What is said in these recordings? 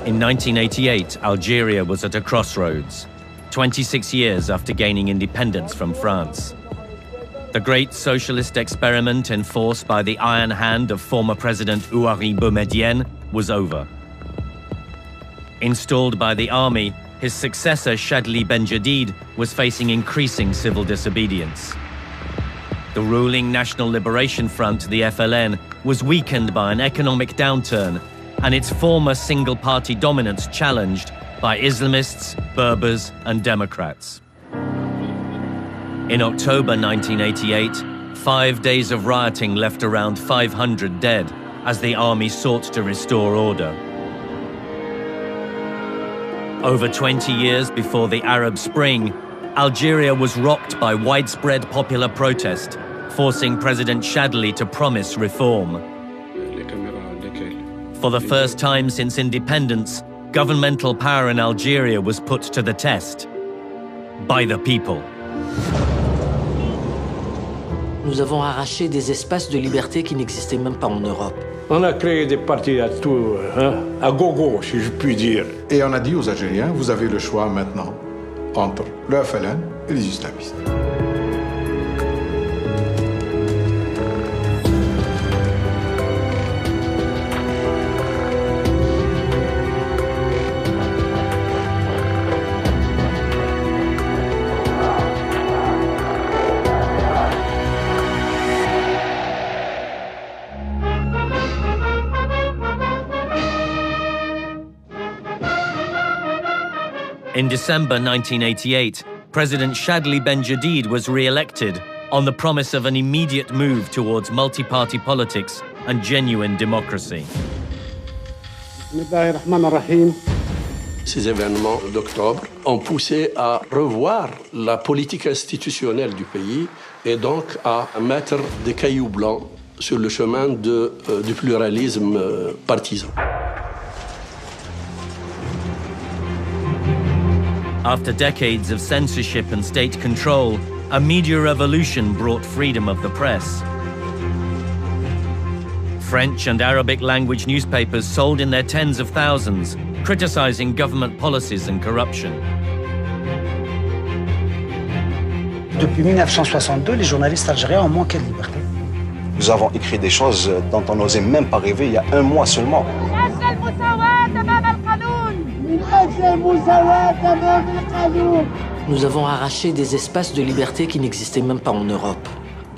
In 1988, Algeria was at a crossroads, 26 years after gaining independence from France. The great socialist experiment enforced by the iron hand of former President Houari Boumediene was over. Installed by the army, his successor Chadli Benjedid was facing increasing civil disobedience. The ruling National Liberation Front, the FLN, was weakened by an economic downturn and its former single-party dominance challenged by Islamists, Berbers, and Democrats. In October 1988, 5 days of rioting left around 500 dead as the army sought to restore order. Over 20 years before the Arab Spring, Algeria was rocked by widespread popular protest, forcing President Chadli to promise reform. For the first time since independence, governmental power in Algeria was put to the test by the people. Nous avons arraché des espaces de liberté qui n'existaient même pas en Europe. On a créé des partis à tout, à gogo, si je puis dire. Et on a dit aux Algériens, vous avez le choix maintenant entre le FLN et les islamistes. In December 1988, President Chadli Benjedid was re-elected on the promise of an immediate move towards multi-party politics and genuine democracy. Ces événements d'octobre ont poussé à revoir la politique institutionnelle du pays et donc à mettre des cailloux blancs sur le chemin du pluralisme partisan. After decades of censorship and state control, a media revolution brought freedom of the press. French and Arabic language newspapers sold in their tens of thousands, criticizing government policies and corruption. Depuis 1962, les journalistes algériens ont manqué de liberté. Nous avons écrit des choses dont on n'osait même pas rêver il y a un mois seulement. Nous avons arraché des espaces de liberté qui n'existaient même pas en Europe.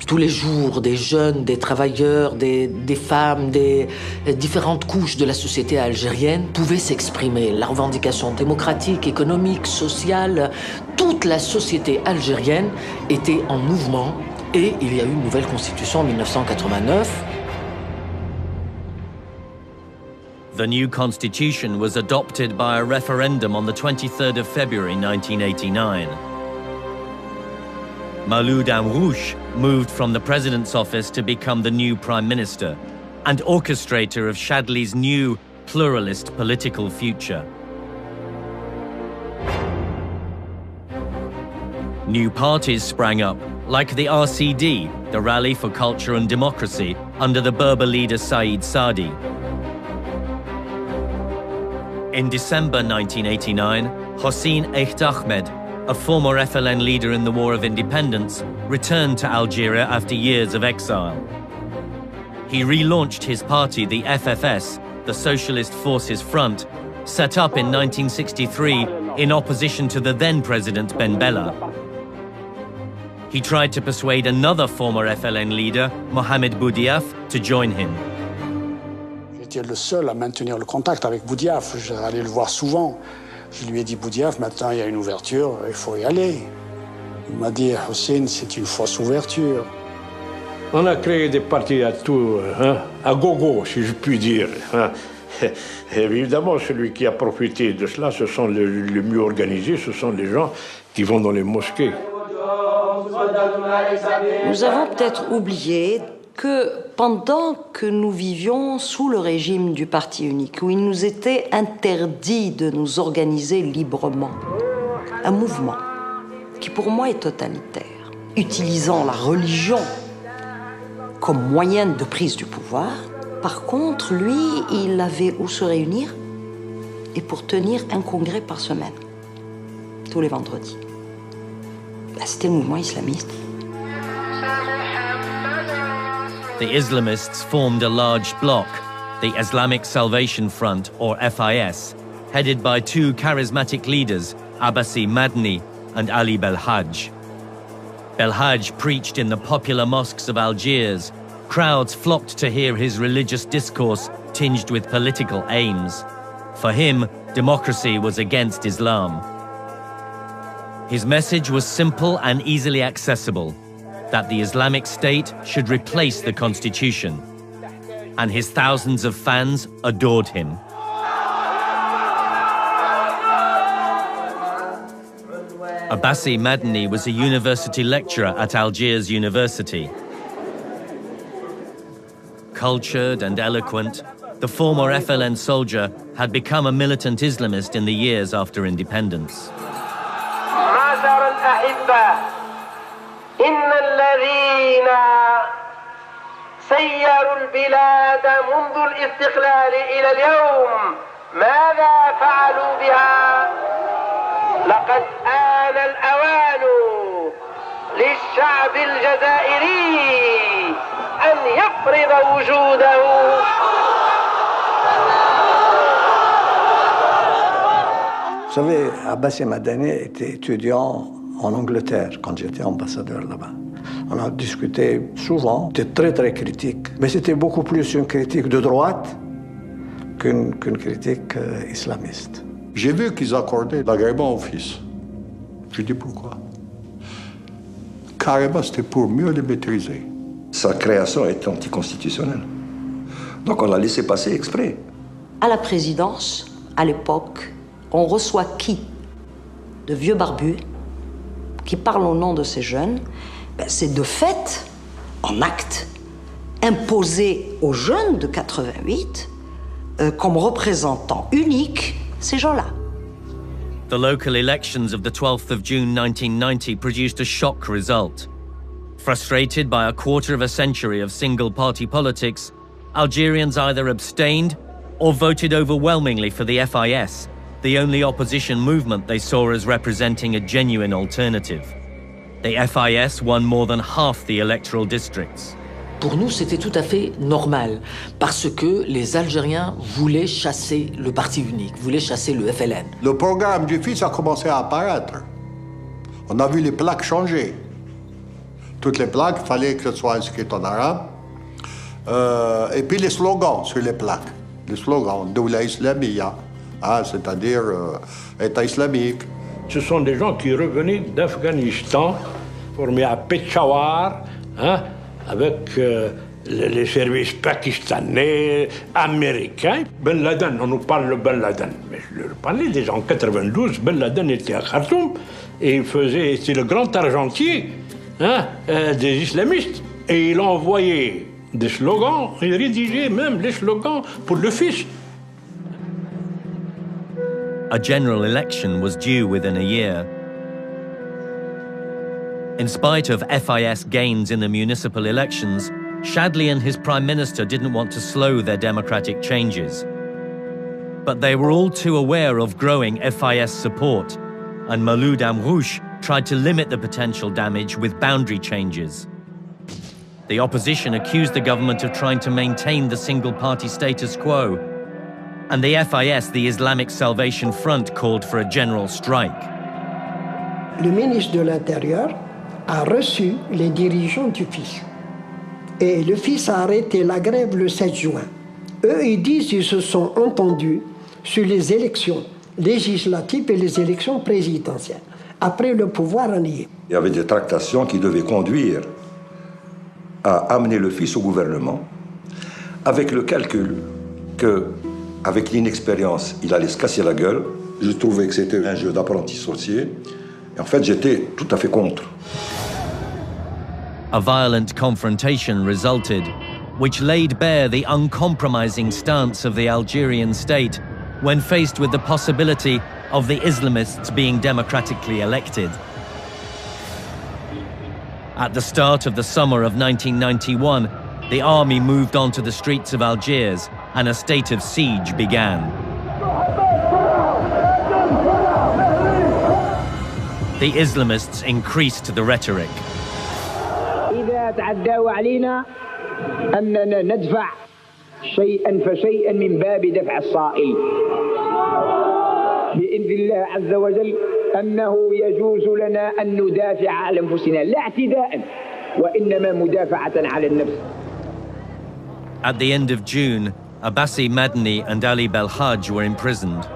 Tous les jours, des jeunes, des travailleurs, des femmes, des différentes couches de la société algérienne pouvaient s'exprimer. La revendication démocratique, économique, sociale, toute la société algérienne était en mouvement et il y a eu une nouvelle constitution en 1989. The new constitution was adopted by a referendum on the 23rd of February 1989. Maloud Amrouche moved from the president's office to become the new prime minister and orchestrator of Chadli's new pluralist political future. New parties sprang up, like the RCD, the Rally for Culture and Democracy, under the Berber leader Said Saadi. In December 1989, Hossein Echt Ahmed, a former FLN leader in the War of Independence, returned to Algeria after years of exile. He relaunched his party, the FFS, the Socialist Forces Front, set up in 1963 in opposition to the then-president Ben Bella. He tried to persuade another former FLN leader, Mohamed Boudiaf, to join him. J'étais le seul à maintenir le contact avec Boudiaf. J'allais le voir souvent. Je lui ai dit, Boudiaf, maintenant il y a une ouverture, il faut y aller. Il m'a dit, Hossein, c'est une fausse ouverture. On a créé des partis à tout, à gogo, si je puis dire. Et évidemment, celui qui a profité de cela, ce sont les mieux organisés, ce sont les gens qui vont dans les mosquées. Nous avons peut-être oublié que pendant que nous vivions sous le régime du parti unique, où il nous était interdit de nous organiser librement, un mouvement qui pour moi est totalitaire, utilisant la religion comme moyen de prise du pouvoir, par contre, lui, il avait où se réunir et pour tenir un congrès par semaine, tous les vendredis. C'était le mouvement islamiste. The Islamists formed a large bloc, the Islamic Salvation Front, or FIS, headed by two charismatic leaders, Abbasi Madni and Ali Belhaj. Belhaj preached in the popular mosques of Algiers. Crowds flocked to hear his religious discourse tinged with political aims. For him, democracy was against Islam. His message was simple and easily accessible, that the Islamic State should replace the constitution. And his thousands of fans adored him. Abbasi Madni was a university lecturer at Algiers University. Cultured and eloquent, the former FLN soldier had become a militant Islamist in the years after independence. إن الذين سيروا البلاد منذ الاستقلال إلى اليوم ماذا فعلوا بها؟ لقد آن الأوان للشعب الجزائري أن يفرض وجوده. Vous savez, Abbasi Madani était étudiant en Angleterre quand j'étais ambassadeur là-bas. On a discuté souvent, c'était très très critique, mais c'était beaucoup plus une critique de droite qu'une critique islamiste. J'ai vu qu'ils accordaient l'agrément au fils. Je dis pourquoi? Carrément, c'était pour mieux les maîtriser. Sa création est anticonstitutionnelle. Donc on l'a laissé passer exprès. À la présidence, à l'époque, on reçoit qui? De vieux barbus qui parlent au nom de ces jeunes. C'est de fait, en acte, imposé aux jeunes de 88 comme représentants uniques ces gens-là. The local elections of the 12th of June 1990 produced a shock result. Frustrated by a quarter of a century of single-party politics, Algerians either abstained or voted overwhelmingly for the FIS, the only opposition movement they saw as representing a genuine alternative. The FIS won more than half the electoral districts. Pour nous, c'était tout à fait normal, parce que les Algériens voulaient chasser le parti unique, voulaient chasser le FLN. Le programme du fils a commencé à apparaître. On a vu les plaques changer. Toutes les plaques, il fallait que ce soit inscrit en arabe. Et puis les slogans sur les plaques. Les slogans, Doula Islamia, c'est-à-dire État islamique. Ce sont des gens qui revenaient d'Afghanistan, formés à Peshawar, avec les services pakistanais, américains. Ben Laden, on nous parle de Ben Laden. Mais je leur parlais déjà en 92, Ben Laden était à Khartoum et c'était le grand argentier des islamistes. Et il envoyait des slogans, il rédigeait même les slogans pour le fils. A general election was due within a year. In spite of FIS gains in the municipal elections, Chadli and his prime minister didn't want to slow their democratic changes. But they were all too aware of growing FIS support, and Maloud Amrouche tried to limit the potential damage with boundary changes. The opposition accused the government of trying to maintain the single-party status quo, and the FIS, the Islamic Salvation Front, called for a general strike. Le ministre de l'Intérieur a reçu les dirigeants du FIS. Et le FIS a arrêté la grève le 7 juin. Eux, ils disent qu'ils se sont entendus sur les élections législatives et les élections présidentielles. Après, le pouvoir en y est. Il y avait des tractations qui devaient conduire à amener le fils au gouvernement, avec le calcul que, avec l'inexpérience, il allait se casser la gueule. Je trouvais que c'était un jeu d'apprenti sorcier. Et en fait, j'étais tout à fait contre. A violent confrontation resulted, which laid bare the uncompromising stance of the Algerian state when faced with the possibility of the Islamists being democratically elected. At the start of the summer of 1991, the army moved onto the streets of Algiers and a state of siege began. The Islamists increased the rhetoric. إذا تعدوا علينا أننا ندفع شيئا فشيئا من باب دفع الصائل بإذن الله عز وجل أنه يجوز لنا أن ندافع عن أنفسنا لا اعتداء وإنما مدافعة على النفس. At the end of June, Abbasi Madni and Ali Belhaj were imprisoned.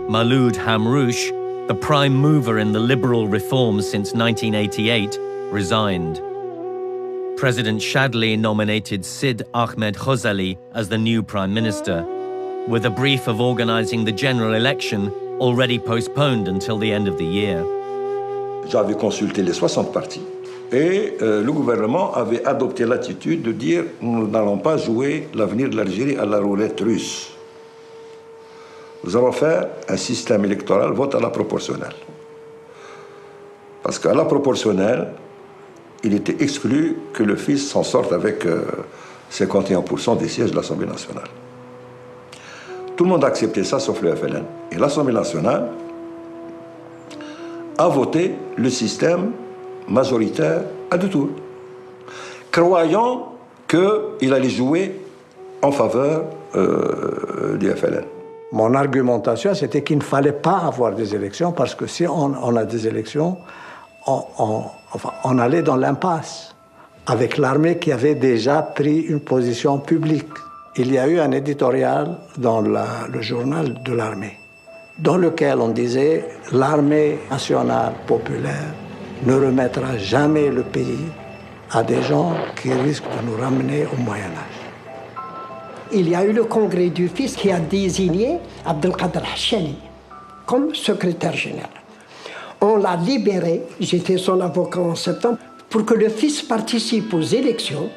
Maulud Hamrouche, the prime mover in the liberal reforms since 1988, resigned. President Shadli nominated Sid Ahmed Khozali as the new prime minister, with a brief of organizing the general election already postponed until the end of the year. J'avais consulté les 60 partis et le gouvernement avait adopté l'attitude de dire nous n'allons pas jouer l'avenir de l'Algérie à la roulette russe. Nous allons faire un système électoral vote à la proportionnelle. Parce qu'à la proportionnelle, il était exclu que le fils s'en sorte avec 51% des sièges de l'Assemblée nationale. Tout le monde a accepté ça, sauf le FLN. Et l'Assemblée nationale a voté le système majoritaire à deux tours, croyant qu'il allait jouer en faveur du FLN. Mon argumentation, c'était qu'il ne fallait pas avoir des élections, parce que si on a des élections, on allait dans l'impasse, avec l'armée qui avait déjà pris une position publique. Il y a eu un éditorial dans le journal de l'armée, dans lequel on disait « L'armée nationale populaire ne remettra jamais le pays à des gens qui risquent de nous ramener au Moyen-Âge ». Il y a eu le congrès du fils qui a désigné Abdelkader Hachani comme secrétaire général. On l'a libéré, j'étais son avocat en septembre, pour que le fils participe aux élections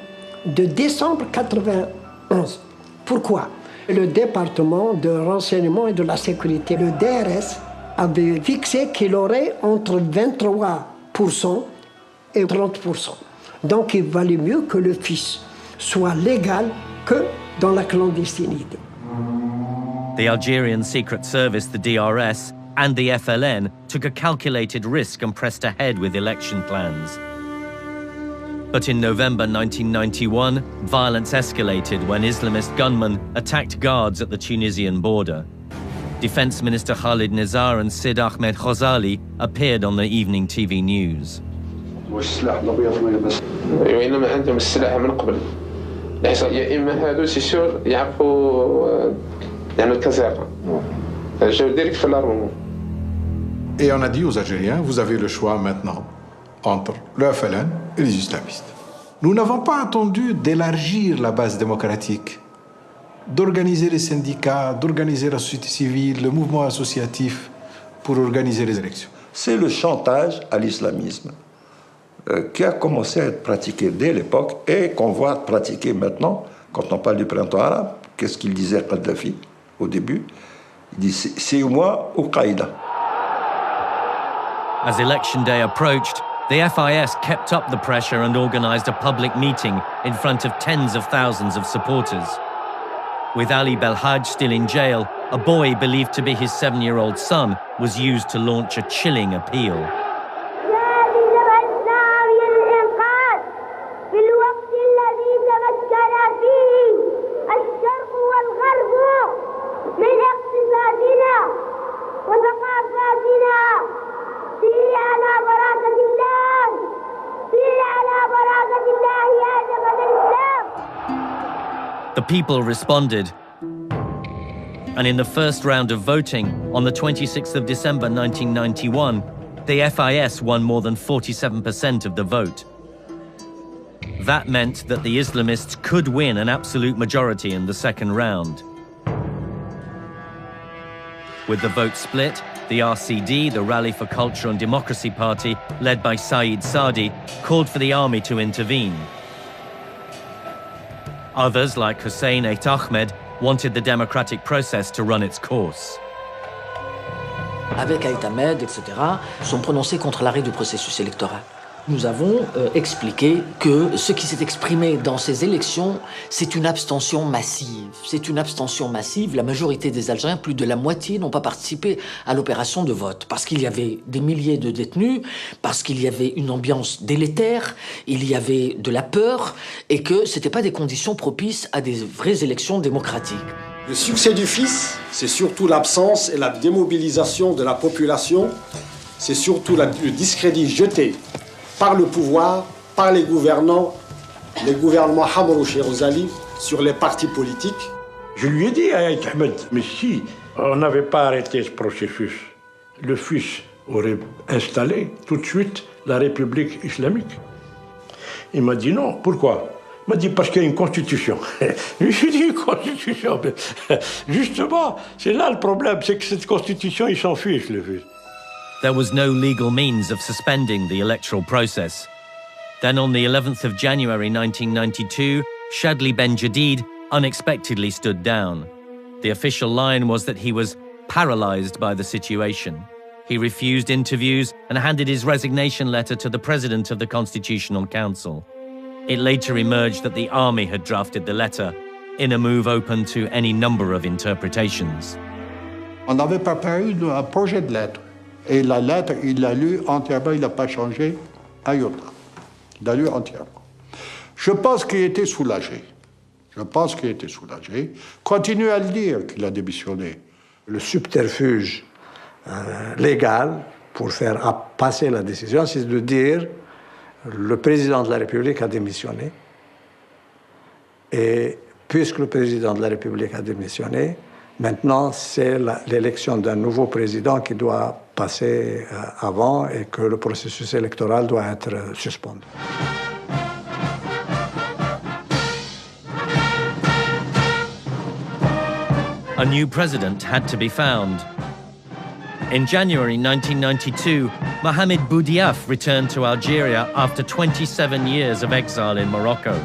de décembre 1991. Pourquoi? Le département de renseignement et de la sécurité, le DRS, avait fixé qu'il aurait entre 23% et 30%. Donc il valait mieux que le fils soit légal que dans la clandestinité. The Algerian Secret Service, the DRS, and the FLN took a calculated risk and pressed ahead with election plans. But in November 1991, violence escalated when Islamist gunmen attacked guards at the Tunisian border. Defense Minister Khalid Nizar and Sid Ahmed Khozali appeared on the evening TV news. Et on a dit aux Algériens, vous avez le choix maintenant entre le FLN et les islamistes. Nous n'avons pas attendu d'élargir la base démocratique, d'organiser les syndicats, d'organiser la société civile, le mouvement associatif pour organiser les élections. C'est le chantage à l'islamisme qui a commencé à être pratiqué dès l'époque et qu'on voit pratiquer maintenant quand on parle du printemps arabe. Qu'est-ce qu'il disait Kadhafi au début? Il dit c'est moi ou Qaïda. As election day approached, the FIS kept up the pressure and organized a public meeting in front of tens of thousands of supporters. With Ali Belhaj still in jail, a boy believed to be his 7-year-old son was used to launch a chilling appeal. The people responded, and in the first round of voting on the 26th of December 1991, the FIS won more than 47% of the vote. That meant that the Islamists could win an absolute majority in the second round. With the vote split, the RCD, the Rally for Culture and Democracy Party, led by Saeed Saadi, called for the army to intervene. Others, like Hussein Ait Ahmed, wanted the democratic process to run its course. Avec Ait Ahmed, etc., sont prononcés contre l'arrêt du processus électoral. Nous avons expliqué que ce qui s'est exprimé dans ces élections, c'est une abstention massive. C'est une abstention massive. La majorité des Algériens, plus de la moitié, n'ont pas participé à l'opération de vote. Parce qu'il y avait des milliers de détenus, parce qu'il y avait une ambiance délétère, il y avait de la peur, et que ce n'étaient pas des conditions propices à des vraies élections démocratiques. Le succès du fils, c'est surtout l'absence et la démobilisation de la population. C'est surtout le discrédit jeté par le pouvoir, par les gouvernements Hamrou Chérozali, sur les partis politiques. Je lui ai dit à Aït Ahmed, mais si on n'avait pas arrêté ce processus, le fils aurait installé tout de suite la République islamique. Il m'a dit non, pourquoi? Il m'a dit parce qu'il y a une constitution. Je lui ai dit une constitution. Justement, c'est là le problème, c'est que cette constitution, il s'en fiche, le fils. There was no legal means of suspending the electoral process. Then on the 11th of January 1992, Chadli Ben Jadid unexpectedly stood down. The official line was that he was paralyzed by the situation. He refused interviews and handed his resignation letter to the president of the Constitutional Council. It later emerged that the army had drafted the letter, in a move open to any number of interpretations. On avait préparé un projet de lettre. Et la lettre, il l'a lue entièrement, il n'a pas changé un iota. Il l'a lue entièrement. Je pense qu'il était soulagé. Continue à le dire qu'il a démissionné. Le subterfuge légal pour faire passer la décision, c'est de dire le président de la République a démissionné. Et puisque le président de la République a démissionné, maintenant, c'est l'élection d'un nouveau président qui doit passer avant et que le processus électoral doit être suspendu. A new president had to be found. In January 1992, Mohamed Boudiaf returned to Algeria after 27 years of exile in Morocco.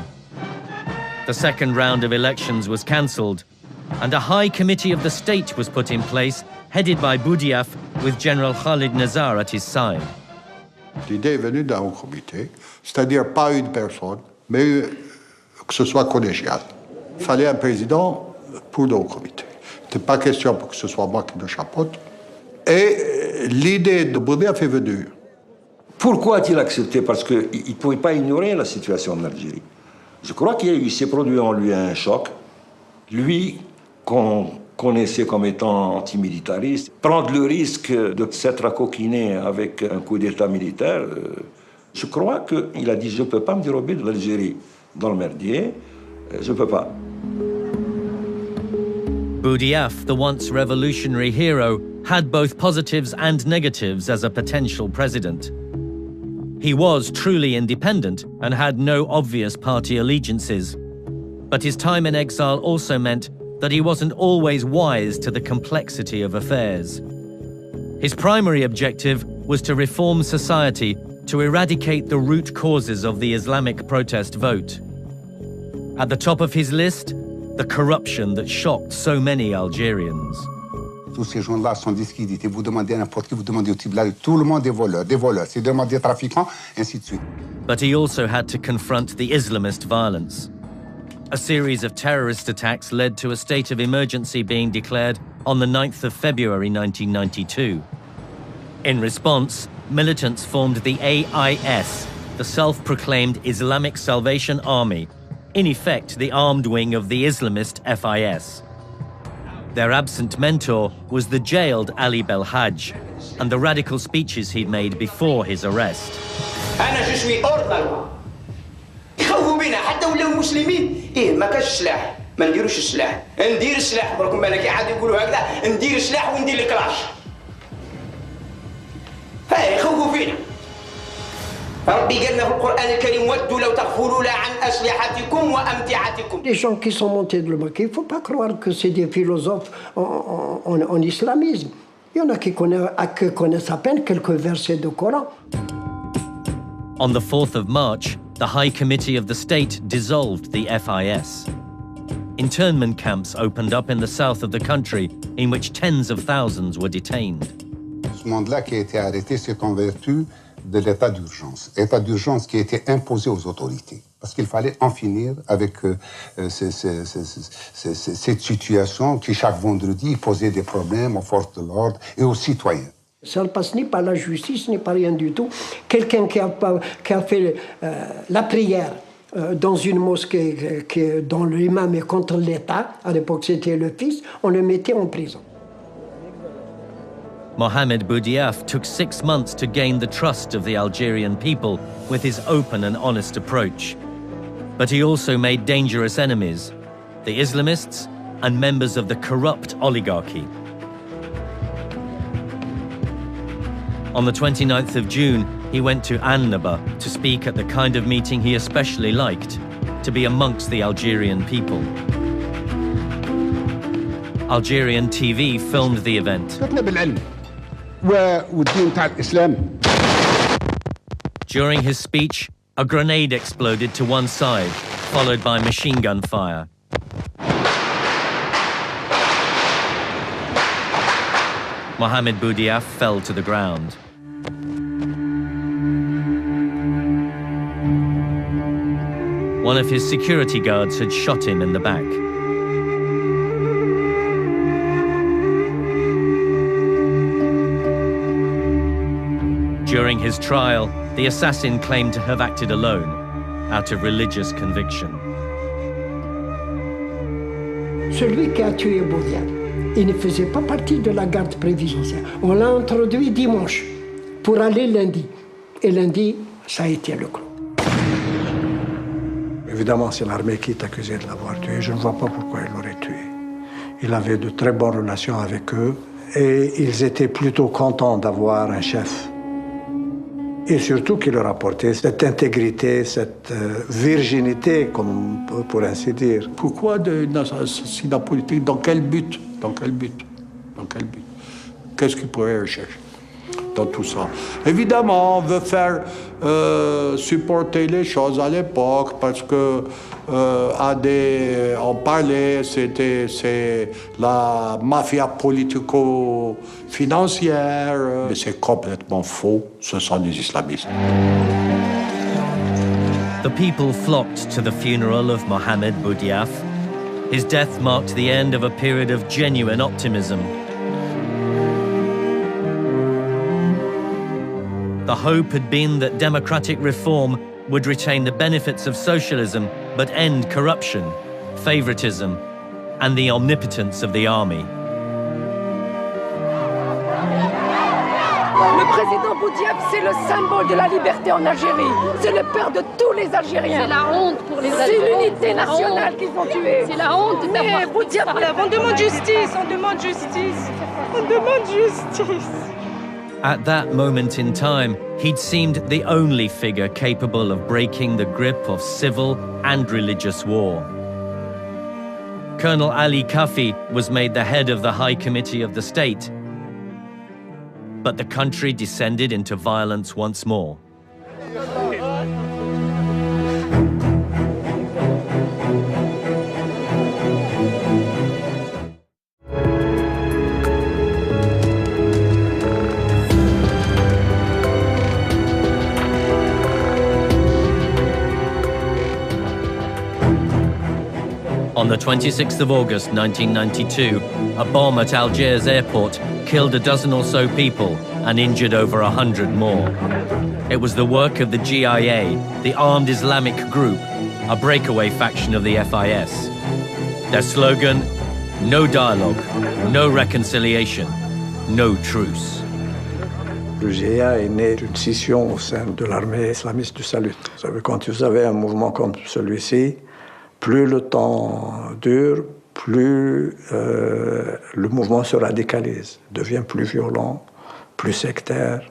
The second round of elections was cancelled, and a high committee of the state was put in place, headed by Boudiaf, with General Khalid Nazar at his side. L'idée est venue d'un haut comité, c'est-à-dire pas une personne, mais que ce soit collégial. Il fallait un président pour le haut comité. Il n'était pas question pour que ce soit moi qui le chapeaute. Et l'idée de Boudiaf est venue. Pourquoi a-t-il accepté? Parce qu'il ne pouvait pas ignorer la situation en Algérie. Je crois qu'il s'est produit en lui un choc. Lui, qu'on connaissait comme étant antimilitariste, prendre le risque de s'être acoquiné avec un coup d'État militaire, je crois qu'il a dit « je ne peux pas me dérober de l'Algérie dans le merdier, je ne peux pas ». Boudiaf, the once revolutionary hero, had both positives and negatives as a potential president. He was truly independent and had no obvious party allegiances. But his time in exile also meant that he wasn't always wise to the complexity of affairs. His primary objective was to reform society, to eradicate the root causes of the Islamic protest vote. At the top of his list, the corruption that shocked so many Algerians. Tous ces gens-là sont discrédités. Vous demandez à n'importe qui, vous demandez au type là, tout le monde est voleur, des voleurs. C'est demandé des trafiquants, ainsi de suite. But he also had to confront the Islamist violence. A series of terrorist attacks led to a state of emergency being declared on the 9th of February 1992. In response, militants formed the AIS, the self-proclaimed Islamic Salvation Army, in effect the armed wing of the Islamist FIS. Their absent mentor was the jailed Ali Belhaj, and the radical speeches he'd made before his arrest. أنا جو سوي أورد لا لوا يخوفوا بينا حتى ولاو المسلمين ما كاش السلاح ما نديروش السلاح ندير السلاح بركم بالك عاد يقولوا هكذا ندير السلاح وندير الكلاش هاي يخوفوا فينا ربي قالنا في القرآن الكريم ودوا لو تغفلون عن أسلحتكم وأمتعتكم. Les gens qui sont montés de le Maquis, il ne faut pas croire que c'est des philosophes en islamisme. Il y en a qui connaissent à peine quelques versets du Coran. On the 4th of March, the High Committee of the State dissolved the FIS. Internment camps opened up in the south of the country, in which tens of thousands were detained. Ce monde-là qui a été arrêté, c'est en vertu de l'état d'urgence. État d'urgence qui a été imposé aux autorités. Parce qu'il fallait en finir avec cette situation qui, chaque vendredi, posait des problèmes aux forces de l'ordre et aux citoyens. Ça ne passe ni par la justice, ni par rien du tout. Quelqu'un qui a fait la prière dans une mosquée dont l'imam est contre l'État, à l'époque c'était le fils, on le mettait en prison. Mohamed Boudiaf took 6 months to gain the trust of the Algerian people with his open and honest approach. But he also made dangerous enemies, the Islamists and members of the corrupt oligarchy. On the 29th of June, he went to Annaba to speak at the kind of meeting he especially liked, to be amongst the Algerian people. Algerian TV filmed the event. During his speech, a grenade exploded to one side, followed by machine gun fire. Mohamed Boudiaf fell to the ground. One of his security guards had shot him in the back. During his trial, the assassin claimed to have acted alone, out of religious conviction. Celui qui a tué Boudiaf, il ne faisait pas partie de la garde présidentielle. On l'a introduit dimanche pour aller lundi. Et lundi, ça a été le clou. Évidemment, c'est l'armée qui est accusée de l'avoir tué. Je ne vois pas pourquoi il l'aurait tué. Il avait de très bonnes relations avec eux et ils étaient plutôt contents d'avoir un chef. Et surtout qu'il leur apportait cette intégrité, cette virginité, comme pour ainsi dire. Pourquoi un assassinat politique? Dans quel but? Dans quel but? Dans quel but? Qu'est-ce qu'il pourrait rechercher dans tout ça? Évidemment, on veut faire supporter les choses à l'époque parce que on parlait, c'est la mafia politico-financière. Mais c'est complètement faux, ce sont des islamistes. The people flocked to the funeral of Mohamed Boudiaf. His death marked the end of a period of genuine optimism. The hope had been that democratic reform would retain the benefits of socialism but end corruption, favoritism, and the omnipotence of the army. Le président Boudiaf, c'est le symbole de la liberté en Algérie. C'est le père de tous les Algériens. C'est la honte pour les Algériens. C'est l'unité nationale qu'ils ont tué. C'est la honte d'avoir Boudiaf. On demande justice, on demande justice. On demande justice. At that moment in time, he'd seemed the only figure capable of breaking the grip of civil and religious war. Colonel Ali Kafi was made the head of the High Committee of the State, but the country descended into violence once more. On the 26th of August 1992, a bomb at Algiers airport killed a dozen or so people and injured over 100 more. It was the work of the GIA, the armed Islamic group, a breakaway faction of the FIS. Their slogan, no dialogue, no reconciliation, no truce. Le GIA est né d'une scission au sein de l'armée islamiste du salut. Vous savez, quand vous avez un mouvement comme celui-ci, plus le temps dure, plus le mouvement se radicalise, devient plus violent, plus sectaire,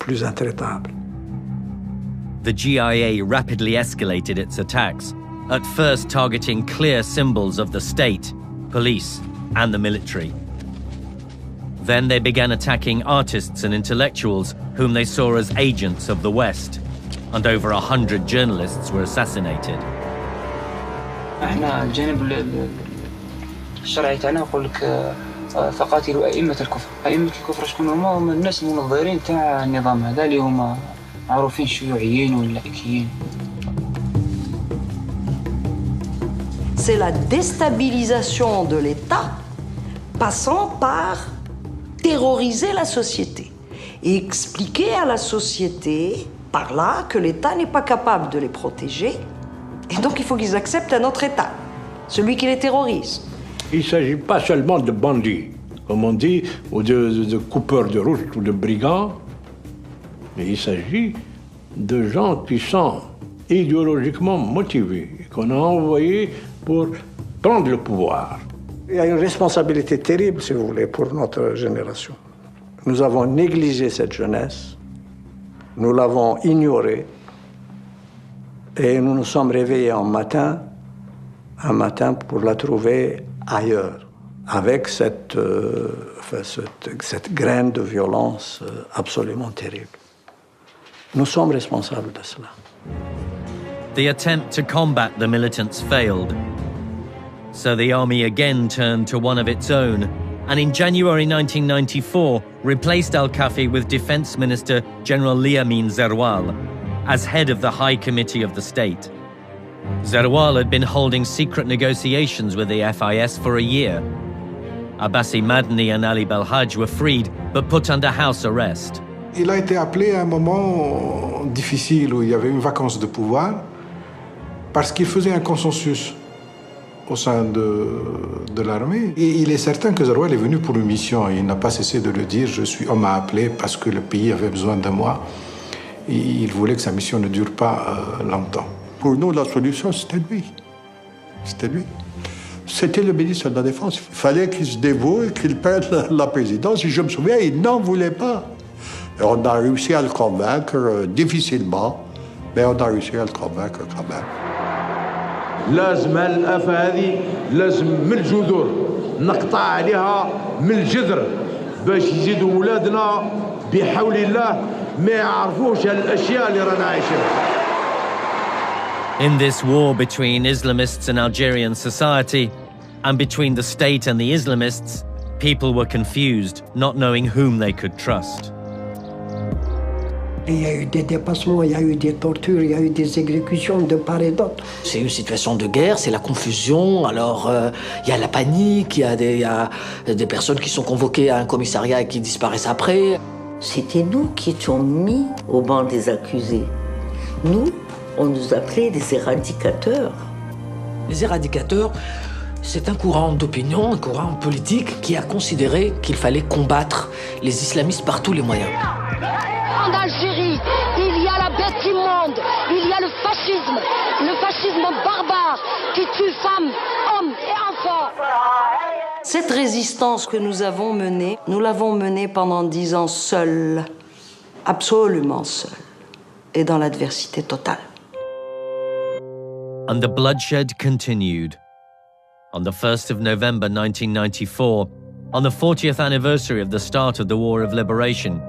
plus intraitable. The GIA rapidly escalated its attacks, at first targeting clear symbols of the state, police, and the military. Then they began attacking artists and intellectuals whom they saw as agents of the West, and over 100 journalists were assassinated. احنا الجانب الشرعي تاعنا يقول لك فقاتلوا ائمه الكفر، ائمه الكفر شكون هما؟ الناس المنظرين تاع النظام هذا اللي هما معروفين شيوعيين ولا لائكيين. C'est la déstabilisation de l'État passant par terroriser la société et expliquer à la société par là que l'État n'est pas capable de les protéger et donc il faut qu'ils acceptent un autre État, celui qui les terrorise. Il ne s'agit pas seulement de bandits, comme on dit, ou de coupeurs de route ou de brigands, mais il s'agit de gens qui sont idéologiquement motivés, qu'on a envoyés pour prendre le pouvoir. Il y a une responsabilité terrible, si vous voulez, pour notre génération. Nous avons négligé cette jeunesse, nous l'avons ignorée, et nous nous sommes réveillés un matin pour la trouver ailleurs, avec cette graine de violence absolument terrible. Nous sommes responsables de cela. The attempt to combat the militants failed. So the army again turned to one of its own, and in January 1994 replaced Al-Kafi with Defense Minister General Liamin Zerwal as head of the High Committee of the state. Zerwal had been holding secret negotiations with the FIS for a year. Abbasi Madni and Ali Belhaj were freed, but put under house arrest. Il a été appelé à un moment difficile où il y avait une vacance de pouvoir parce qu'il faisait un consensus au sein de l'armée. Et il est certain que Zerwal est venu pour une mission. Il n'a pas cessé de le dire. On m'a appelé parce que le pays avait besoin de moi. Et il voulait que sa mission ne dure pas longtemps. Pour nous, la solution, c'était lui. C'était lui. C'était le ministre de la Défense. Il fallait qu'il se dévoue et qu'il prenne la présidence. Et je me souviens, il n'en voulait pas. Et on a réussi à le convaincre difficilement, mais on a réussi à le convaincre quand même. لازم هالآفة هذه لازم من الجذور نقطع عليها من الجذر باش يزيدوا ولادنا بحول الله ما يعرفوش هالاشياء اللي رانا عايشينها. In this war between Islamists and Algerian society, and between the state and the Islamists, people were confused, not knowing whom they could trust. Il y a eu des dépassements, il y a eu des tortures, il y a eu des exécutions de part et d'autre. C'est une situation de guerre, c'est la confusion, alors il y a la panique, il y a des personnes qui sont convoquées à un commissariat et qui disparaissent après. C'était nous qui étions mis au banc des accusés. Nous, on nous appelait des éradicateurs. Les éradicateurs, c'est un courant d'opinion, un courant politique qui a considéré qu'il fallait combattre les islamistes par tous les moyens. En Algérie, il y a la bête immonde, il y a le fascisme barbare qui tue femmes, hommes et enfants. Cette résistance que nous avons menée, nous l'avons menée pendant 10 ans seuls, absolument seuls, et dans l'adversité totale. And the bloodshed continued. On the 1st of November 1994, on the 40th anniversary of the start of the War of Liberation,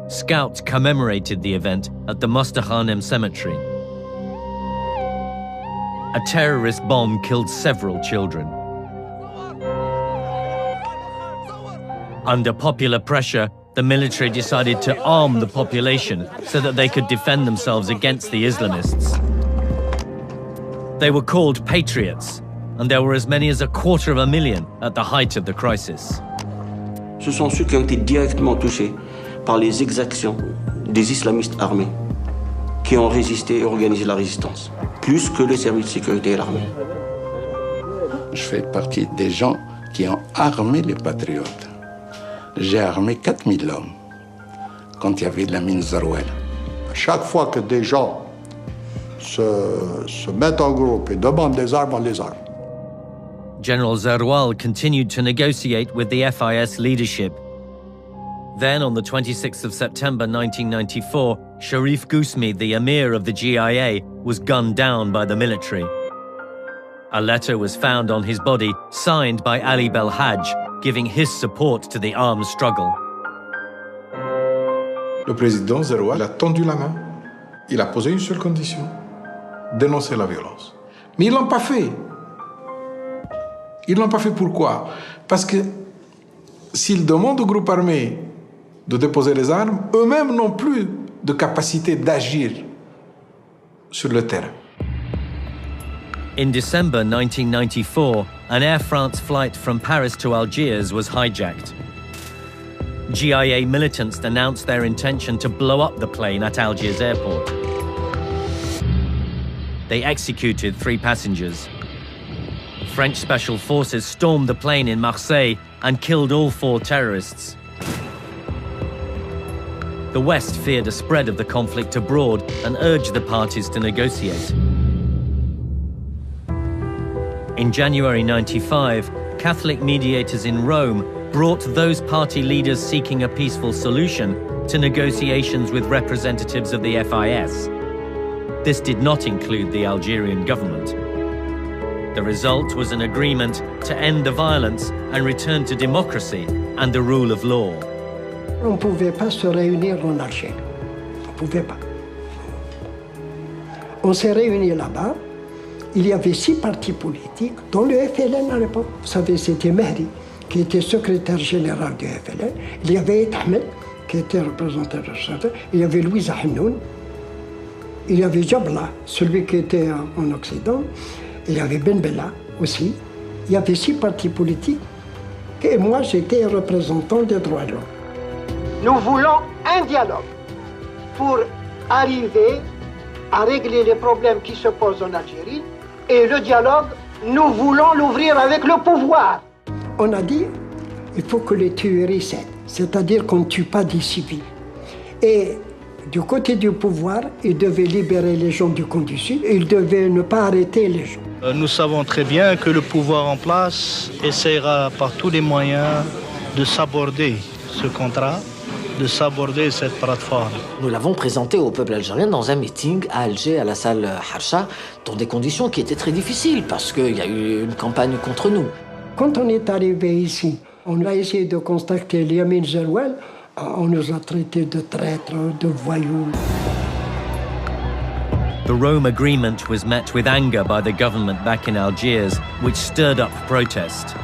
scouts commemorated the event at the Mostahanem cemetery. A terrorist bomb killed several children. Under popular pressure, the military decided to arm the population so that they could defend themselves against the Islamists. They were called patriots, and there were as many as 250,000 at the height of the crisis. Ce sont ceux qui ont été directement touchés par les exactions des islamistes armés qui ont résisté et organisé la résistance, plus que les services de sécurité et l'armée. Je fais partie des gens qui ont armé les patriotes. J'ai armé 4000 hommes quand il y avait la mine Zerwal. Chaque fois que des gens se mettent en groupe et demandent des armes, on les arme. General Zerwal continued to negotiate with the FIS leadership. Then, on the 26th of September 1994, Sharif Ghousmi, the emir of the GIA, was gunned down by the military. A letter was found on his body, signed by Ali Belhaj, giving his support to the armed struggle. Le président Zerwal a tendu la main. Il a posé une seule condition, dénoncer la violence. Mais ils ne l'ont pas fait. Ils ne l'ont pas fait pourquoi? Parce que s'ils demandent au groupe armé de déposer les armes, eux-mêmes n'ont plus de capacité d'agir sur le terrain. In December 1994, an Air France flight from Paris to Algiers was hijacked. GIA militants announced their intention to blow up the plane at Algiers airport. They executed 3 passengers. French special forces stormed the plane in Marseille and killed all 4 terrorists. The West feared a spread of the conflict abroad and urged the parties to negotiate. In January 1995, Catholic mediators in Rome brought those party leaders seeking a peaceful solution to negotiations with representatives of the FIS. This did not include the Algerian government. The result was an agreement to end the violence and return to democracy and the rule of law. On ne pouvait pas se réunir en Algérie. On ne pouvait pas. On s'est réunis là-bas. Il y avait 6 partis politiques, dont le FLN à l'époque. Vous savez, c'était Mehdi, qui était secrétaire général du FLN. Il y avait Ahmed, qui était représentant de Jazeera. Il y avait Louisa Hanoun. Il y avait Jabla, celui qui était en Occident. Il y avait Ben Bella aussi. Il y avait 6 partis politiques. Et moi, j'étais représentant des droits de l'homme. Nous voulons un dialogue pour arriver à régler les problèmes qui se posent en Algérie. Et le dialogue, nous voulons l'ouvrir avec le pouvoir. On a dit, il faut que les tueries cèdent, c'est-à-dire qu'on ne tue pas des civils. Et du côté du pouvoir, il devait libérer les gens du camp du Sud, il devait ne pas arrêter les gens. Nous savons très bien que le pouvoir en place essaiera par tous les moyens de s'aborder ce contrat, de s'aborder cette plateforme. Nous l'avons présenté au peuple algérien dans un meeting à Alger, à la salle Harsha, dans des conditions qui étaient très difficiles, parce qu'il y a eu une campagne contre nous. Quand on est arrivé ici, on a essayé de contacter Yamin Zeroual, on nous a traités de traîtres, de voyous. The Rome Agreement was met with anger by the government back in Algiers, which stirred up protest.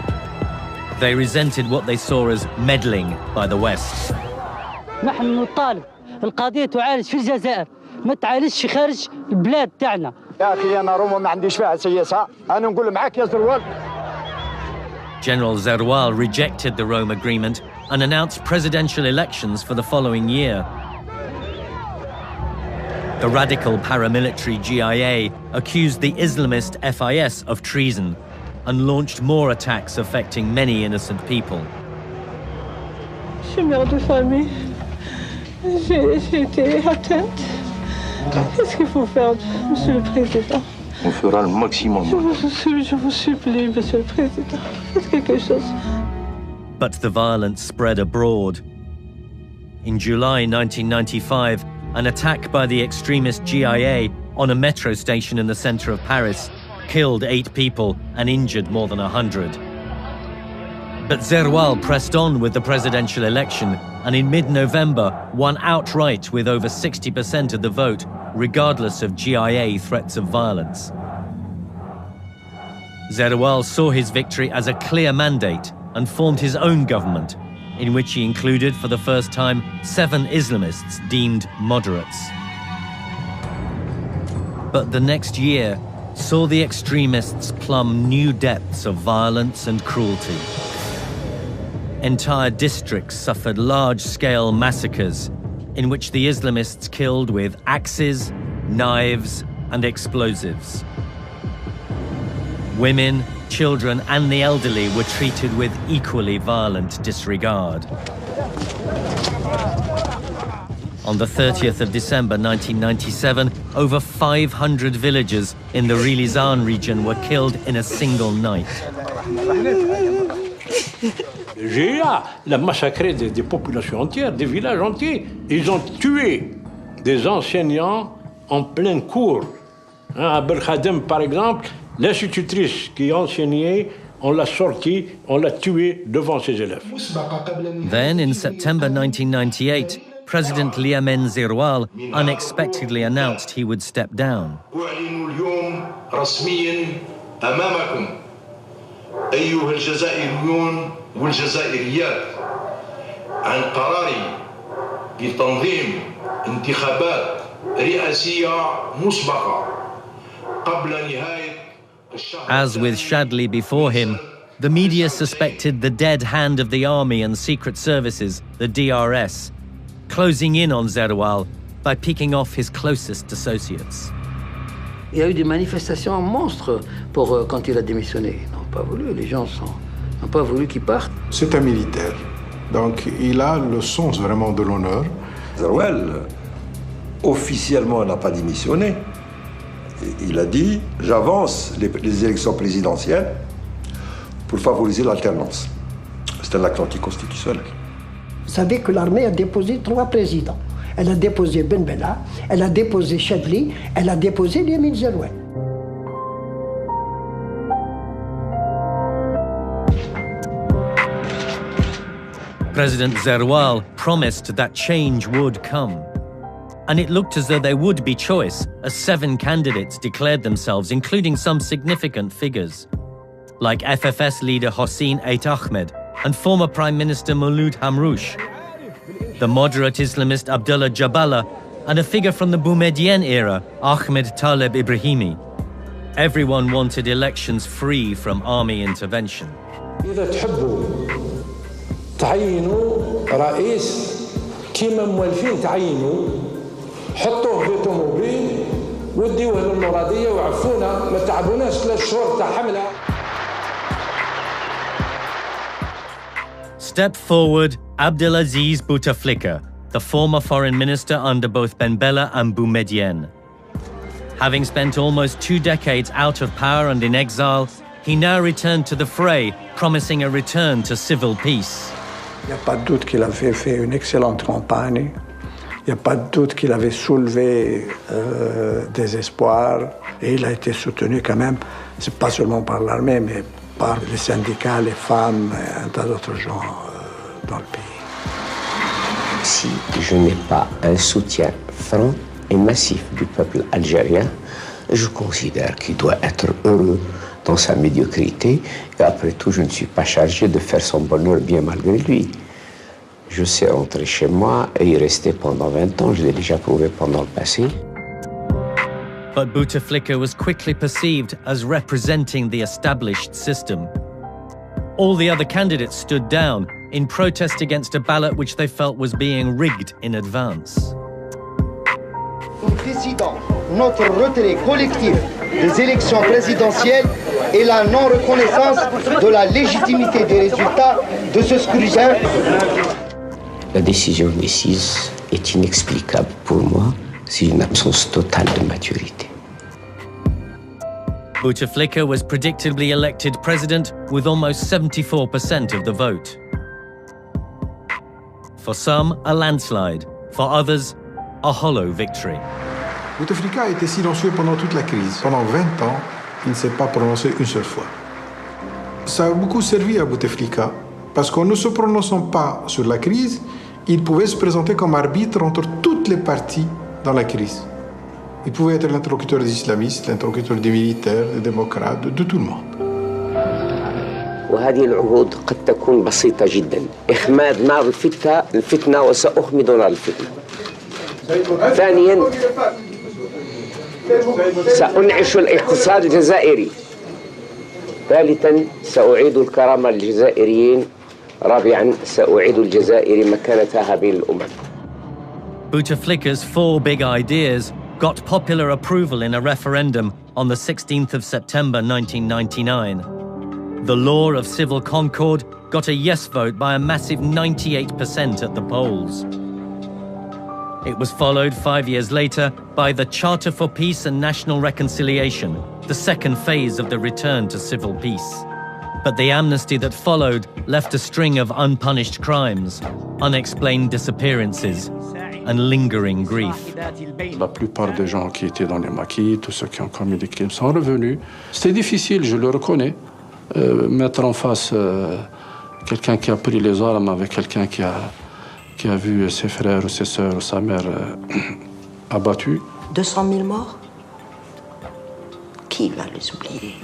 They resented what they saw as meddling by the West. نحن نطالب القضية تعالج في الجزائر ما تعالجش خارج البلاد تاعنا. يا أخي أنا روما ما عنديش فيها سياسة أنا نقول معاك يا زروال. General Zeroual rejected the Rome Agreement and announced presidential elections for the following year. The radical paramilitary GIA accused the Islamist FIS of treason and launched more attacks affecting many innocent people. Je suis mère de famille. J'ai été atteinte. Qu'est-ce qu'il faut faire, Monsieur le Président? On fera le maximum. Je vous supplie, Monsieur le Président. Faites quelque chose. But the violence spread abroad. In July 1995, an attack by the extremist GIA on a metro station in the center of Paris killed 8 people and injured more than 100. But Zeroual pressed on with the presidential election and in mid-November won outright with over 60% of the vote, regardless of GIA threats of violence. Zeroual saw his victory as a clear mandate and formed his own government, in which he included for the first time 7 Islamists deemed moderates. But the next year saw the extremists plumb new depths of violence and cruelty. Entire districts suffered large-scale massacres in which the Islamists killed with axes, knives, and explosives. Women, children, and the elderly were treated with equally violent disregard. On the 30th of December 1997, over 500 villagers in the Rilizan region were killed in a single night. Le GIA a massacré des populations entières, des villages entiers. Ils ont tué des enseignants en plein cours. À Belkhadem, par exemple, l'institutrice qui enseignait, on l'a sortie, on l'a tuée devant ses élèves. Then, in September 1998, President Liamen Zeroual unexpectedly announced he would step down. أيها الجزائريون والجزائريات عن قراري بتنظيم انتخابات رئاسية مسبقة قبل نهاية الشهر. As with Shadli before him, the media suspected the dead hand of the army and secret services, the DRS, closing in on Zeroual by picking off his closest associates. Il y a eu des manifestations monstres pour quand il a démissionné. Ils n'ont pas voulu, les gens n'ont pas voulu qu'il parte. C'est un militaire, donc il a le sens vraiment de l'honneur. Zeroual, officiellement, n'a pas démissionné. Il a dit « J'avance les élections présidentielles pour favoriser l'alternance ». C'est un acte anticonstitutionnel. Vous savez que l'armée a déposé 3 présidents. Elle a déposé Ben Bella, elle a déposé Shadli, elle a déposé Émile Zeroual. President Zeroual promised that change would come. And it looked as though there would be choice, as 7 candidates declared themselves, including some significant figures, like FFS leader Hossein Ait Ahmed and former Prime Minister Mouloud Hamrouche, the moderate Islamist Abdullah Jabala, and a figure from the Boumediene era, Ahmed Taleb Ibrahimi. Everyone wanted elections free from army intervention. إذا تحبوا تعينوا رئيس كيما موالفين تعينوا حطوه في طوموبيل وديوه للمرادية وعفونا ما تعبوناش 3 شهور تاع حملة. Step forward Abdelaziz Bouteflika, the former foreign minister under both Ben Bella and Boumediene. Having spent almost 2 decades out of power and in exile, he now returned to the fray, promising a return to civil peace. Il n'y a pas de doute qu'il avait fait une excellente campagne. Il n'y a pas de doute qu'il avait soulevé des espoirs. Et il a été soutenu quand même, c'est pas seulement par l'armée, mais par les syndicats, les femmes et un tas d'autres gens dans le pays. Si je n'ai pas un soutien franc et massif du peuple algérien, je considère qu'il doit être heureux dans sa médiocrité. Et après tout, je ne suis pas chargé de faire son bonheur bien malgré lui. Je sais rentrer chez moi et y rester pendant 20 ans. Je l'ai déjà prouvé pendant le passé. But Bouteflika was quickly perceived as representing the established system. All the other candidates stood down in protest against a ballot which they felt was being rigged in advance. Nous décidons notre retrait collectif des élections présidentielles et la non-reconnaissance de la légitimité des résultats de ce scrutin. La décision des 6 est inexplicable pour moi. C'est une absence totale de maturité. Bouteflika was predictably elected president with almost 74% of the vote. For some, a landslide. For others, a hollow victory. Bouteflika a été silencieux pendant toute la crise. Pendant 20 ans, il ne s'est pas prononcé une seule fois. Ça a beaucoup servi à Bouteflika, parce qu'en ne se prononçant pas sur la crise, il pouvait se présenter comme arbitre entre toutes les parties dans la crise. Il pouvait être l'interlocuteur des islamistes, l'interlocuteur des militaires, des démocrates, de tout le monde. وهذه العهود قد تكون بسيطة جدا. إخماد نار الفتنة وسأخمد نار الفتنة. ثانيا سأنعش الاقتصاد الجزائري. ثالثا سأعيد الكرامة للجزائريين. رابعا سأعيد الجزائر مكانتها بين الأمم. Bouteflika's 4 big ideas got popular approval in a referendum on the 16th of September 1999. The law of civil concord got a yes vote by a massive 98% at the polls. It was followed 5 years later by the Charter for Peace and National Reconciliation, the second phase of the return to civil peace. But the amnesty that followed left a string of unpunished crimes, unexplained disappearances, and lingering grief. La plupart des gens qui étaient dans les maquis, tous ceux qui ont commis des crimes sont revenus. C'était difficile, je le reconnais, mettre en face quelqu'un qui a pris les armes avec quelqu'un qui a vu ses frères ou ses sœurs ou sa mère abattus. 200 000 morts? Qui va les oublier?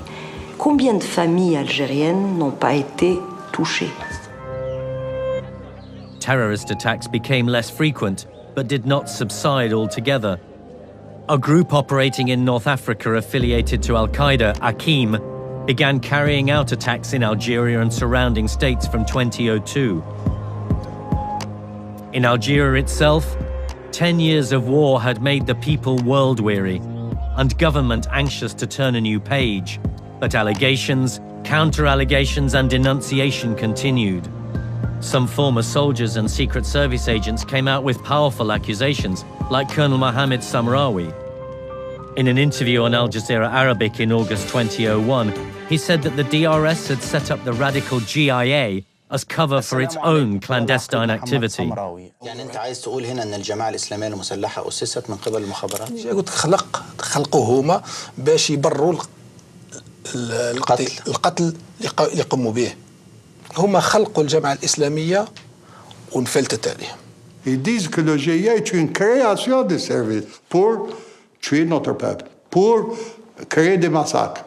Combien de familles algériennes n'ont pas été touchées? Terrorist attacks became less frequent, but did not subside altogether. A group operating in North Africa affiliated to Al-Qaeda, Akim, began carrying out attacks in Algeria and surrounding states from 2002. In Algeria itself, 10 years of war had made the people world-weary and government anxious to turn a new page, but allegations, counter-allegations and denunciation continued. Some former soldiers and Secret Service agents came out with powerful accusations, like Colonel Mohammed Samraoui. In an interview on Al Jazeera Arabic in August 2001, he said that the DRS had set up the radical GIA as cover for its own clandestine activity. يعني أنت عايز تقول هنا أن الجماعة الإسلامية المسلحة أسست من قبل المخابرات؟ قلت خلقوا هما باش يبرروا القتل اللي يقوموا به. هما خلقوا الجماعة الإسلامية ونفلتت عليهم. Ils disent que le GIA est une création des services pour tuer notre peuple, pour créer des massacres.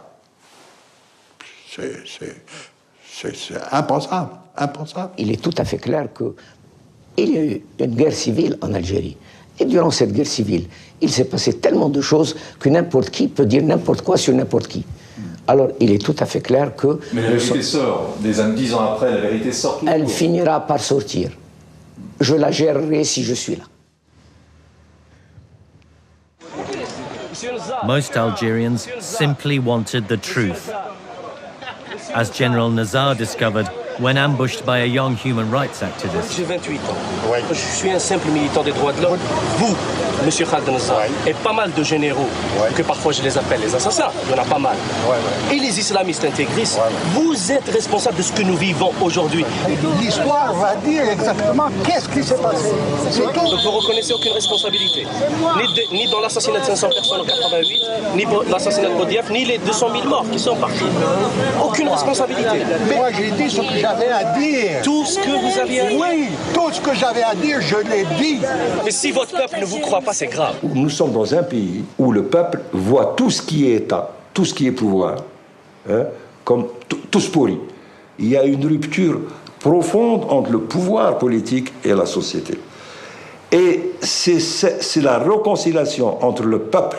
C'est impensable, impensable. Il est tout à fait clair qu'il y a eu une guerre civile en Algérie. Et durant cette guerre civile, il s'est passé tellement de choses que n'importe qui peut dire n'importe quoi sur n'importe qui. Alors, il est tout à fait clair que... Mais la vérité sort. 10 ans après, la vérité sort toujours. Elle finira par sortir. Je la gérerai si je suis là. Most Algerians simply wanted the truth. As General Nazar discovered when ambushed by a young human rights activist. J'ai 28 ans. Ouais. Je suis un simple militant des droits de l'homme. Vous, Monsieur Khaled Nazar, et pas mal de généraux, que parfois je les appelle les assassins, il y en a pas mal. Et les islamistes intégristes, vous êtes responsables de ce que nous vivons aujourd'hui. L'histoire va dire exactement qu'est-ce qui s'est passé. C'est tout. Donc vous ne reconnaissez aucune responsabilité. Ni dans l'assassinat de 500 personnes en 88, ni l'assassinat de Bodiaf, ni les 200 000 morts qui sont partis. Aucune responsabilité. Mais moi j'ai dit ce que j'avais à dire. Tout ce que vous aviez à dire? Oui, tout ce que j'avais à dire, je l'ai dit. Mais si votre peuple ne vous croit pas, c'est grave. Nous sommes dans un pays où le peuple voit tout ce qui est État, tout ce qui est pouvoir, comme tous pourris. Il y a une rupture profonde entre le pouvoir politique et la société. Et c'est la réconciliation entre le peuple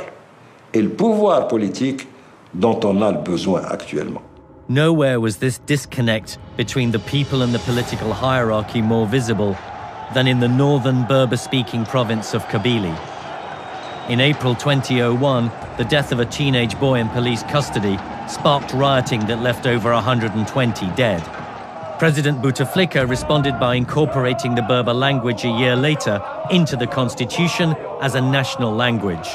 et le pouvoir politique dont on a besoin actuellement. Nowhere was this disconnect between the people and the political hierarchy more visible than in the northern Berber-speaking province of Kabylie. In April 2001, the death of a teenage boy in police custody sparked rioting that left over 120 dead. President Bouteflika responded by incorporating the Berber language a year later into the constitution as a national language.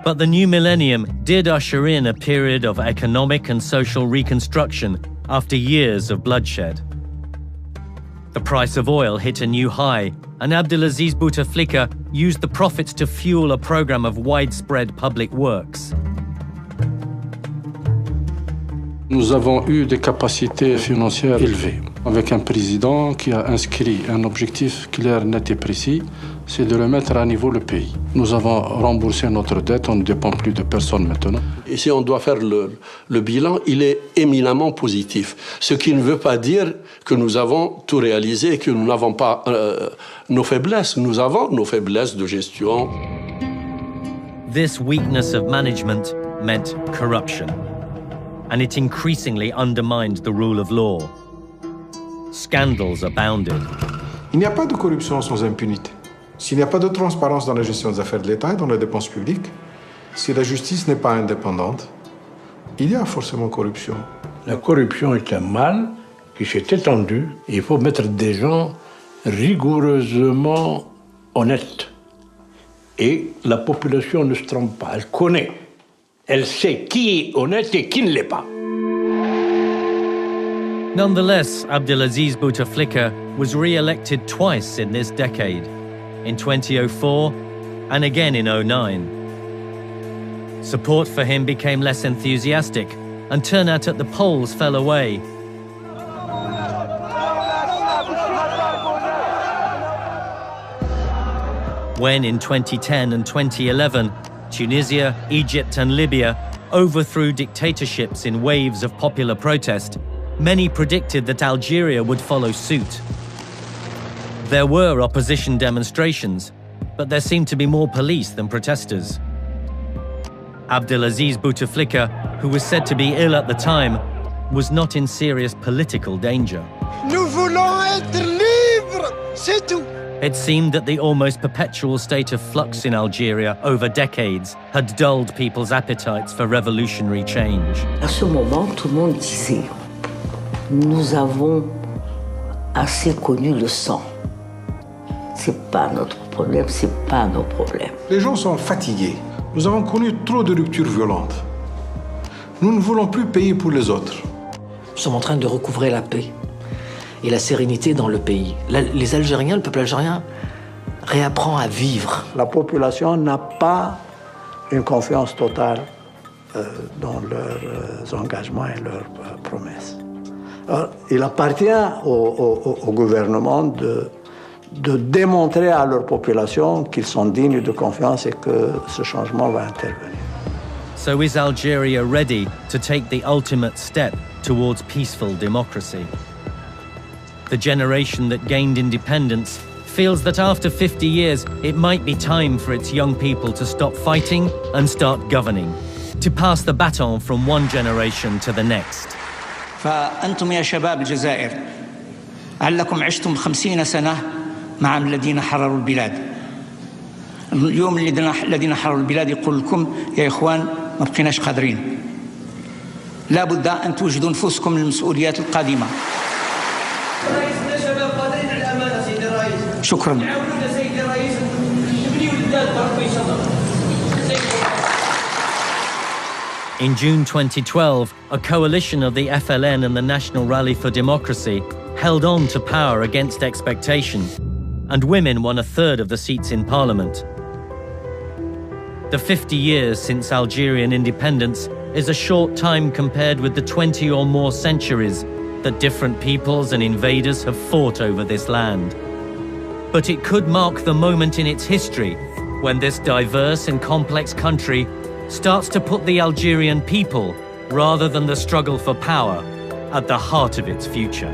But the new millennium did usher in a period of economic and social reconstruction after years of bloodshed. The price of oil hit a new high, and Abdelaziz Bouteflika used the profits to fuel a program of widespread public works. Nous avons eu des capacités financières élevées, avec un président qui a inscrit un objectif clair, net et précis, c'est de remettre à niveau le pays. Nous avons remboursé notre dette, on ne dépend plus de personne maintenant. Et si on doit faire le bilan, il est éminemment positif. Ce qui ne veut pas dire que nous avons tout réalisé et que nous n'avons pas nos faiblesses. Nous avons nos faiblesses de gestion. This weakness of management meant corruption, and it increasingly undermined the rule of law. Scandals abounded. Il n'y a pas de corruption sans impunité. S'il n'y a pas de transparence dans la gestion des affaires de l'État et dans les dépenses publiques, si la justice n'est pas indépendante, il y a forcément corruption. La corruption est un mal qui s'est étendu. Il faut mettre des gens rigoureusement honnêtes. Et la population ne se trompe pas, elle connaît. Elle sait qui est honnête et qui ne l'est pas. Nonetheless, Abdelaziz Bouteflika was re-elected twice in this decade, in 2004 and again in 2009. Support for him became less enthusiastic, and turnout at the polls fell away. When in 2010 and 2011, Tunisia, Egypt and Libya overthrew dictatorships in waves of popular protest, many predicted that Algeria would follow suit. There were opposition demonstrations, but there seemed to be more police than protesters. Abdelaziz Bouteflika, who was said to be ill at the time, was not in serious political danger. Nous voulons être libres, c'est tout. It seemed that the almost perpetual state of flux in Algeria over decades had dulled people's appetites for revolutionary change. À ce moment, tout le monde disait « Nous avons assez connu le sang. C'est pas notre problème, c'est pas nos problèmes. » Les gens sont fatigués. Nous avons connu trop de ruptures violentes. Nous ne voulons plus payer pour les autres. Nous sommes en train de recouvrer la paix et la sérénité dans le pays. Les Algériens, le peuple algérien, réapprend à vivre. La population n'a pas une confiance totale dans leurs engagements et leurs promesses. Alors, il appartient au gouvernement de démontrer à leur population qu'ils sont dignes de confiance et que ce changement va intervenir. So is Algeria ready to take the ultimate step towards peaceful democracy? The generation that gained independence feels that after 50 years, it might be time for its young people to stop fighting and start governing, to pass the baton from one generation to the next. فأنتم يا شباب الجزائر علكم عشتم 50 سنة مع الذين حرروا البلاد. اليوم الذين حرروا البلاد يقول لكم يا إخوان ما بقيناش قادرين. لا بد أن توجدوا نفوسكم للمسؤوليات القادمة. شكرا. In June 2012, a coalition of the FLN and the National Rally for Democracy held on to power against expectation, and women won a third of the seats in parliament. The 50 years since Algerian independence is a short time compared with the 20 or more centuries that different peoples and invaders have fought over this land. But it could mark the moment in its history when this diverse and complex country starts to put the Algerian people, rather than the struggle for power, at the heart of its future.